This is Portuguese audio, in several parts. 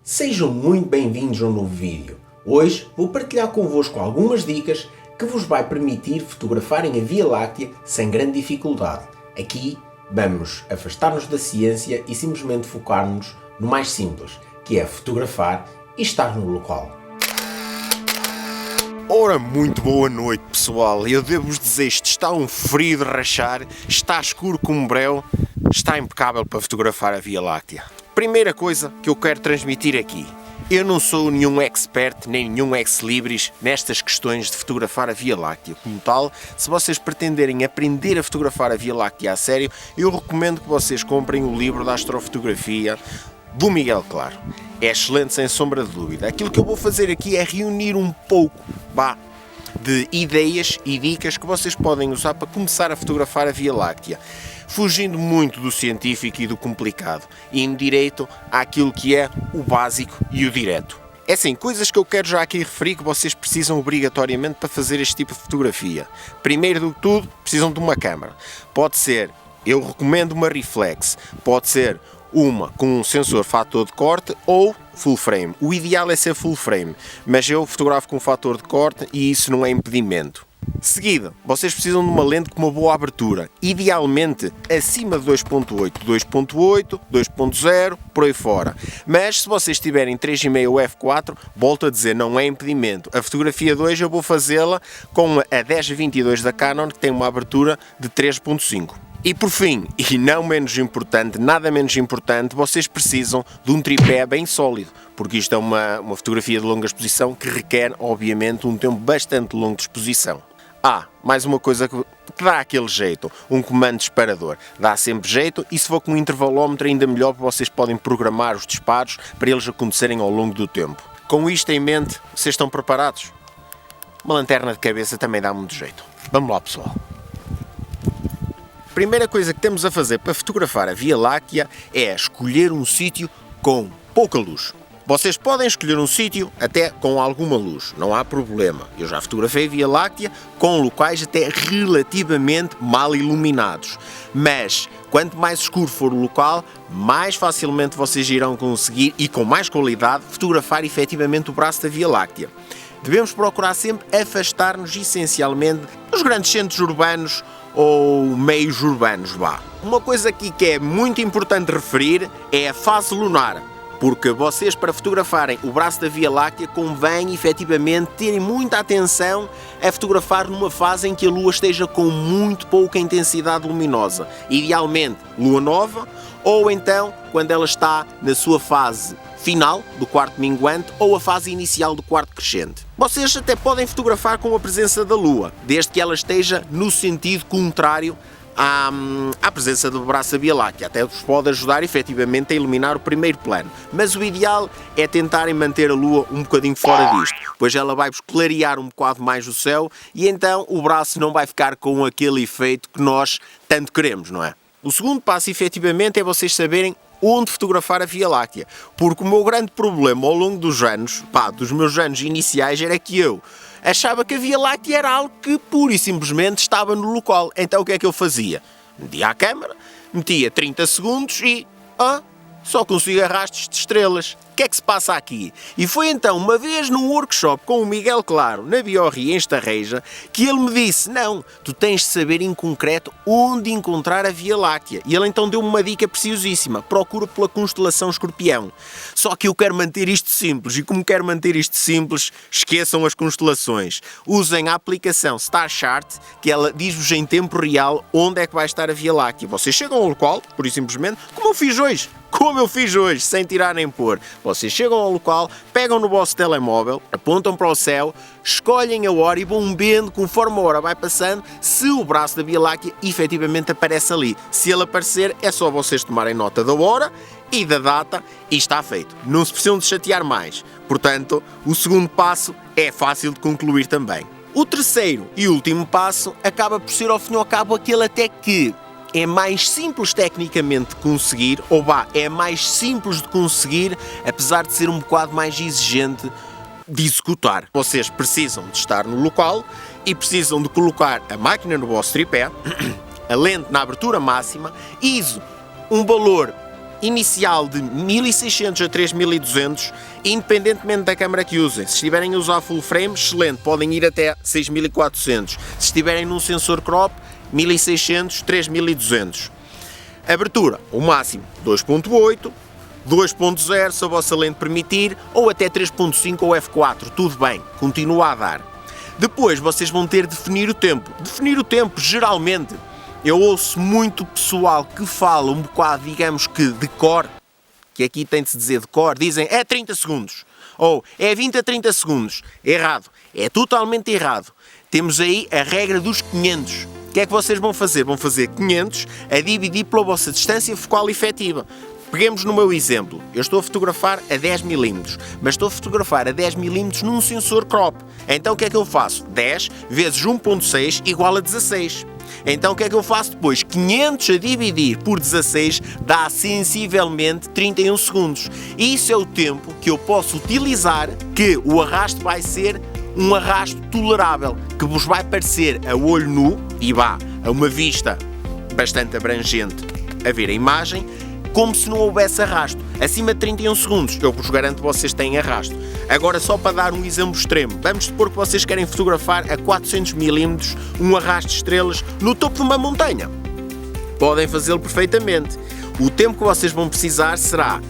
Sejam muito bem-vindos a um novo vídeo. Hoje vou partilhar convosco algumas dicas que vos vai permitir fotografarem a Via Láctea sem grande dificuldade. Aqui vamos afastar-nos da ciência e simplesmente focar-nos no mais simples, que é fotografar e estar no local. Ora, muito boa noite, pessoal. Eu devo-vos dizer, isto está um frio de rachar, está escuro como breu, está impecável para fotografar a Via Láctea. Primeira coisa que eu quero transmitir aqui, eu não sou nenhum expert nem nenhum ex-libris nestas questões de fotografar a Via Láctea. Como tal, se vocês pretenderem aprender a fotografar a Via Láctea a sério, eu recomendo que vocês comprem o livro da astrofotografia do Miguel Claro. É excelente, sem sombra de dúvida. Aquilo que eu vou fazer aqui é reunir um pouco de ideias e dicas que vocês podem usar para começar a fotografar a Via Láctea, fugindo muito do científico e do complicado, e indo direito àquilo que é o básico e o direto. É assim, coisas que eu quero já aqui referir que vocês precisam obrigatoriamente para fazer este tipo de fotografia. Primeiro do que tudo, precisam de uma câmera. Pode ser, eu recomendo uma reflex, pode ser uma com um sensor fator de corte ou full frame. O ideal é ser full frame, mas eu fotografo com fator de corte e isso não é impedimento. Seguida, vocês precisam de uma lente com uma boa abertura, idealmente acima de 2.8, 2.8, 2.0, por aí fora. Mas se vocês tiverem 3.5 ou f4, volto a dizer, não é impedimento. A fotografia 2 eu vou fazê-la com a 10-22 da Canon, que tem uma abertura de 3.5. E por fim, e não menos importante, nada menos importante, vocês precisam de um tripé bem sólido, porque isto é uma fotografia de longa exposição que requer, obviamente, um tempo bastante longo de exposição. Mais uma coisa que dá aquele jeito, um comando disparador. Dá sempre jeito e se for com um intervalómetro ainda melhor, porque vocês podem programar os disparos para eles acontecerem ao longo do tempo. Com isto em mente, vocês estão preparados? Uma lanterna de cabeça também dá muito jeito. Vamos lá, pessoal. Primeira coisa que temos a fazer para fotografar a Via Láctea é escolher um sítio com pouca luz. Vocês podem escolher um sítio até com alguma luz, não há problema. Eu já fotografei a Via Láctea com locais até relativamente mal iluminados. Mas quanto mais escuro for o local, mais facilmente vocês irão conseguir e com mais qualidade fotografar efetivamente o braço da Via Láctea. Devemos procurar sempre afastar-nos essencialmente dos grandes centros urbanos ou meios urbanos. Uma coisa aqui que é muito importante referir é a fase lunar, porque vocês, para fotografarem o braço da Via Láctea, convém efetivamente terem muita atenção a fotografar numa fase em que a lua esteja com muito pouca intensidade luminosa, idealmente lua nova, ou então quando ela está na sua fase final do quarto minguante ou a fase inicial do quarto crescente. Vocês até podem fotografar com a presença da lua, desde que ela esteja no sentido contrário à presença do braço da Via Láctea. Até vos pode ajudar efetivamente a iluminar o primeiro plano, mas o ideal é tentarem manter a lua um bocadinho fora disto, pois ela vai-vos clarear um bocado mais o céu e então o braço não vai ficar com aquele efeito que nós tanto queremos, não é? O segundo passo efetivamente é vocês saberem onde fotografar a Via Láctea, porque o meu grande problema ao longo dos anos, dos meus anos iniciais, era que eu achava que a Via Láctea era algo que pura e simplesmente estava no local. Então o que é que eu fazia? Metia a câmera, metia 30 segundos e só consigo arrastos de estrelas. O que é que se passa aqui? E foi então uma vez num workshop com o Miguel Claro, na Biorri em Estarreja, que ele me disse, não, tu tens de saber em concreto onde encontrar a Via Láctea. E ele então deu-me uma dica preciosíssima, procura pela constelação Escorpião. Só que eu quero manter isto simples, e como quero manter isto simples, esqueçam as constelações. Usem a aplicação Star Chart, que ela diz-vos em tempo real onde é que vai estar a Via Láctea. Vocês chegam ao local, pura e simplesmente, como eu fiz hoje, sem tirar nem pôr. Vocês chegam ao local, pegam no vosso telemóvel, apontam para o céu, escolhem a hora e vão vendo conforme a hora vai passando se o braço da Via Láctea efetivamente aparece ali. Se ele aparecer, é só vocês tomarem nota da hora e da data e está feito. Não se precisam de chatear mais. Portanto, o segundo passo é fácil de concluir também. O terceiro e último passo acaba por ser, ao fim e ao cabo, aquele até que é mais simples tecnicamente de conseguir, é mais simples de conseguir, apesar de ser um bocado mais exigente de executar. Vocês precisam de estar no local e precisam de colocar a máquina no vosso tripé, a lente na abertura máxima, ISO, um valor inicial de 1600 a 3200, independentemente da câmera que usem. Se estiverem a usar full frame, excelente, podem ir até 6400. Se estiverem num sensor crop, 1600, 3200. Abertura, o máximo 2.8, 2.0 se a vossa lente permitir, ou até 3.5 ou f4, tudo bem, continua a dar. Depois vocês vão ter de definir o tempo. Definir o tempo, geralmente, eu ouço muito pessoal que fala um bocado, digamos que de cor, que aqui tem de se dizer de cor, dizem é 30 segundos, ou é 20 a 30 segundos. Errado, é totalmente errado. Temos aí a regra dos 500. O que é que vocês vão fazer? Vão fazer 500 a dividir pela vossa distância focal efetiva. Peguemos no meu exemplo, eu estou a fotografar a 10 mm, mas estou a fotografar a 10 mm num sensor crop. Então o que é que eu faço? 10 vezes 1.6 igual a 16. Então o que é que eu faço depois? 500 a dividir por 16 dá sensivelmente 31 segundos. E isso é o tempo que eu posso utilizar, que o arrasto vai ser um arrasto tolerável, que vos vai parecer a olho nu, e vá a uma vista bastante abrangente a ver a imagem, como se não houvesse arrasto. Acima de 31 segundos, eu vos garanto que vocês têm arrasto. Agora, só para dar um exemplo extremo, vamos supor que vocês querem fotografar a 400 mm um arrasto de estrelas no topo de uma montanha. Podem fazê-lo perfeitamente. O tempo que vocês vão precisar será,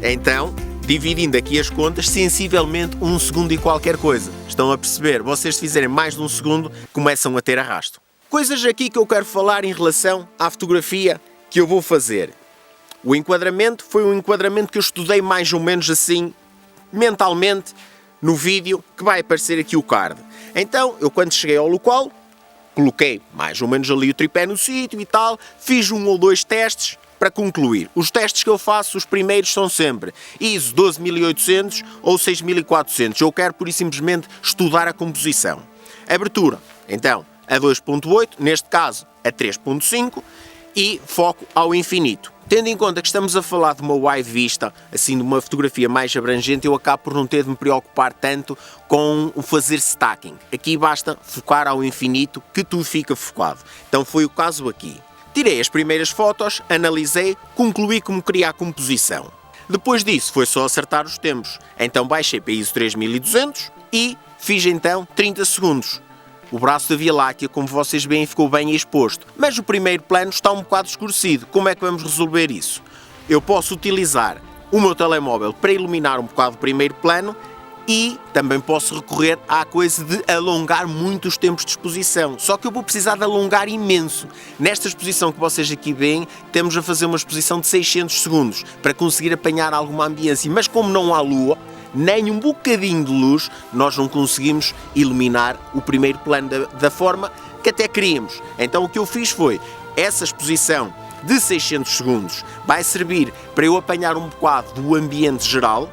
então, dividindo aqui as contas, sensivelmente 1 segundo e qualquer coisa. Estão a perceber? Vocês, se fizerem mais de 1 segundo, começam a ter arrasto. Coisas aqui que eu quero falar em relação à fotografia que eu vou fazer. O enquadramento foi um enquadramento que eu estudei mais ou menos assim, mentalmente, no vídeo, que vai aparecer aqui o card. Então, eu quando cheguei ao local, coloquei mais ou menos ali o tripé no sítio e tal, fiz 1 ou 2 testes para concluir. Os testes que eu faço, os primeiros são sempre ISO 12800 ou 6400. Eu quero, pura e simplesmente, estudar a composição. Abertura, então, a 2.8, neste caso a 3.5, e foco ao infinito. Tendo em conta que estamos a falar de uma wide vista, assim de uma fotografia mais abrangente, eu acabo por não ter de me preocupar tanto com o fazer stacking. Aqui basta focar ao infinito que tudo fica focado. Então foi o caso aqui. Tirei as primeiras fotos, analisei, concluí como queria a composição. Depois disso foi só acertar os tempos. Então baixei para ISO 3200 e fiz então 30 segundos. O braço da Via Láctea, como vocês veem, ficou bem exposto, mas o primeiro plano está um bocado escurecido. Como é que vamos resolver isso? Eu posso utilizar o meu telemóvel para iluminar um bocado o primeiro plano e também posso recorrer à coisa de alongar muito os tempos de exposição. Só que eu vou precisar de alongar imenso. Nesta exposição que vocês aqui veem, temos a fazer uma exposição de 600 segundos para conseguir apanhar alguma ambiência, mas como não há lua, nem um bocadinho de luz, nós não conseguimos iluminar o primeiro plano da forma que até queríamos. Então o que eu fiz foi, essa exposição de 600 segundos vai servir para eu apanhar um bocado do ambiente geral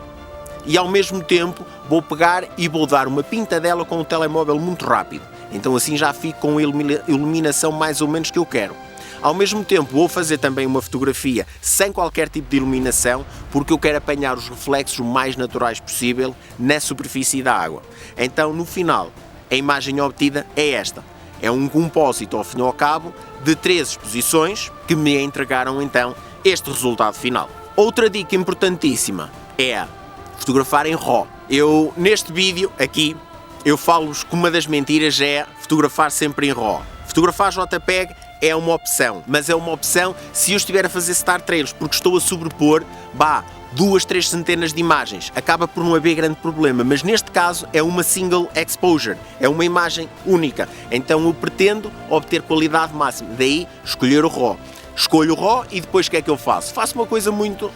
e ao mesmo tempo vou pegar e vou dar uma pintadela com o telemóvel muito rápido. Então assim já fico com a iluminação mais ou menos que eu quero. Ao mesmo tempo vou fazer também uma fotografia sem qualquer tipo de iluminação, porque eu quero apanhar os reflexos o mais naturais possível na superfície da água. Então no final a imagem obtida é esta. É um compósito ao fim e ao cabo de 3 exposições que me entregaram então este resultado final. Outra dica importantíssima é fotografar em RAW. Eu neste vídeo aqui eu falo-vos que uma das mentiras é fotografar sempre em RAW. Fotografar JPEG é uma opção, mas é uma opção se eu estiver a fazer Star Trails, porque estou a sobrepor, 2, 3 centenas de imagens, acaba por não haver grande problema, mas neste caso é uma single exposure, é uma imagem única, então eu pretendo obter qualidade máxima, daí escolher o RAW. Escolho o RAW e depois o que é que eu faço? Faço uma coisa muito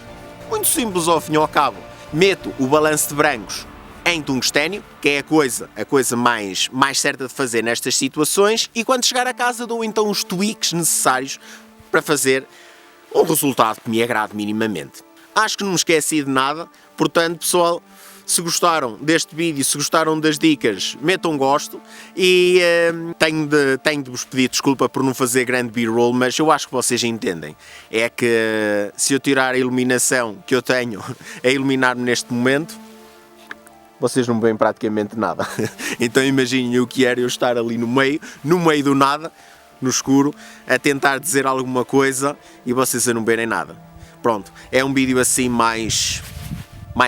simples ao fim e ao cabo, meto o balanço de brancos em tungstênio, que é a coisa mais certa de fazer nestas situações, e quando chegar a casa dou então os tweaks necessários para fazer um resultado que me agrade minimamente. Acho que não me esqueci de nada, portanto pessoal, se gostaram deste vídeo, se gostaram das dicas, metam gosto e tenho de vos pedir desculpa por não fazer grande b-roll, mas eu acho que vocês entendem. É que se eu tirar a iluminação que eu tenho a iluminar-me neste momento, vocês não veem praticamente nada. Então imaginem o que era eu estar ali no meio do nada, no escuro, a tentar dizer alguma coisa e vocês a não verem nada. pronto, é um vídeo assim mais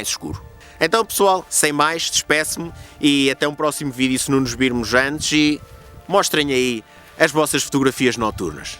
escuro. Então pessoal, sem mais, despeço-me e até um próximo vídeo se não nos virmos antes e mostrem aí as vossas fotografias noturnas.